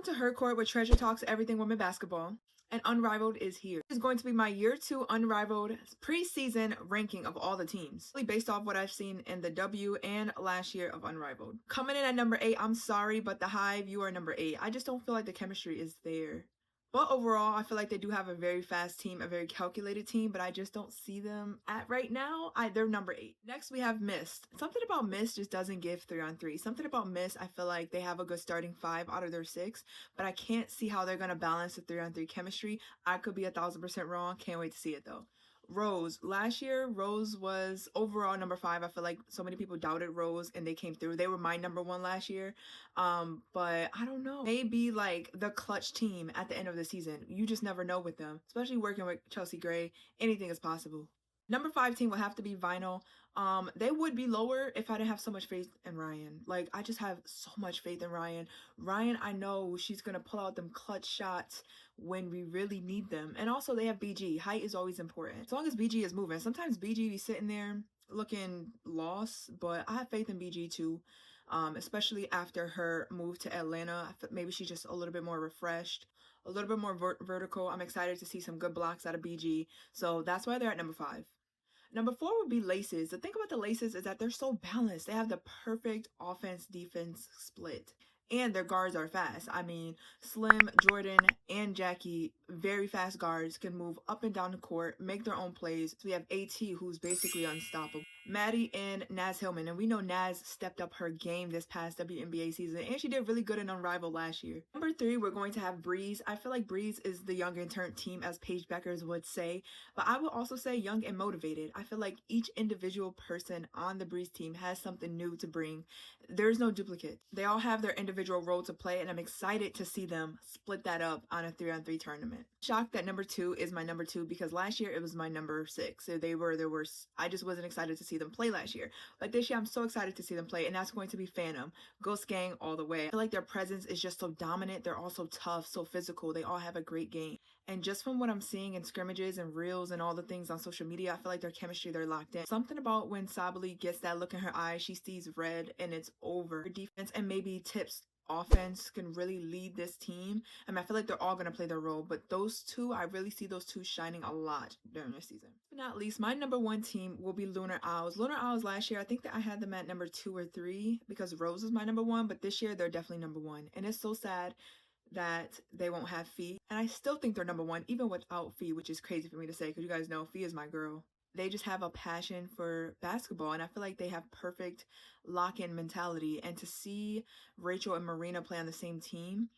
to Hercourt with Treasure Talks Everything Women Basketball, and Unrivaled is here. This is going to be my year 2 Unrivaled preseason ranking of all the teams, really based off what I've seen in the W and last year of Unrivaled. Coming in at number 8, I'm sorry, but the Hive, you are number 8. I just don't feel like the chemistry is there. But overall, I feel like they do have a very fast team, a very calculated team, but I just don't see them at right now. They're number 8. Next, we have Mist. Something about Mist just doesn't give 3-on-3. Something about Mist, I feel like they have a good starting 5 out of their 6, but I can't see how they're going to balance the 3-on-3 chemistry. I could be 1,000% wrong. Can't wait to see it though. Rose. Last year, Rose was overall number 5. I feel like so many people doubted Rose and they came through. They were my number 1 last year. But I don't know. Maybe like the clutch team at the end of the season. You just never know with them. Especially working with Chelsea Gray. Anything is possible. Number 5 team would have to be Vinyl. They would be lower if I didn't have so much faith in Ryan. Like, I just have so much faith in Ryan. Ryan, I know she's gonna pull out them clutch shots when we really need them. And also they have BG. Height is always important. As long as BG is moving. Sometimes BG be sitting there looking lost, but I have faith in BG too. Especially after her move to Atlanta. Maybe she's just a little bit more refreshed, a little bit more vertical. I'm excited to see some good blocks out of BG. So that's why they're at number 5. Number 4 would be Laces. The thing about the Laces is that they're so balanced. They have the perfect offense-defense split. And their guards are fast. I mean, Slim, Jordan, and Jackie, very fast guards, can move up and down the court, make their own plays. So we have AT, who's basically unstoppable. Maddie and Naz Hillman, and we know Naz stepped up her game this past WNBA season, and she did really good in Unrivaled last year. Number 3, we're going to have Breeze. I feel like Breeze is the young and turned team, as Paige Beckers would say, but I would also say young and motivated. I feel like each individual person on the Breeze team has something new to bring. There's no duplicate. They all have their individual role to play, and I'm excited to see them split that up on a 3-on-3 tournament. Shocked that number 2 is my number 2 because last year it was my number 6. So I just wasn't excited to see them play last year. But this year I'm so excited to see them play, and that's going to be Phantom. Ghost Gang all the way. I feel like their presence is just so dominant. They're all so tough, so physical. They all have a great game. And just from what I'm seeing in scrimmages and reels and all the things on social media, I feel like their chemistry, they're locked in. Something about when Sabali gets that look in her eye, she sees red and it's over. Her defense and maybe Tips offense can really lead this team. I mean, I feel like they're all going to play their role, but those two, I really see those two shining a lot during this season. But not least, my number 1 team will be Lunar Owls. Lunar Owls last year, I think that I had them at number 2 or 3 because Rose was my number 1, but this year they're definitely number 1. And it's so sad that they won't have Fee. And I still think they're number 1, even without Fee, which is crazy for me to say because you guys know Fee is my girl. They just have a passion for basketball, and I feel like they have perfect lock-in mentality. And to see Rachel and Marina play on the same team,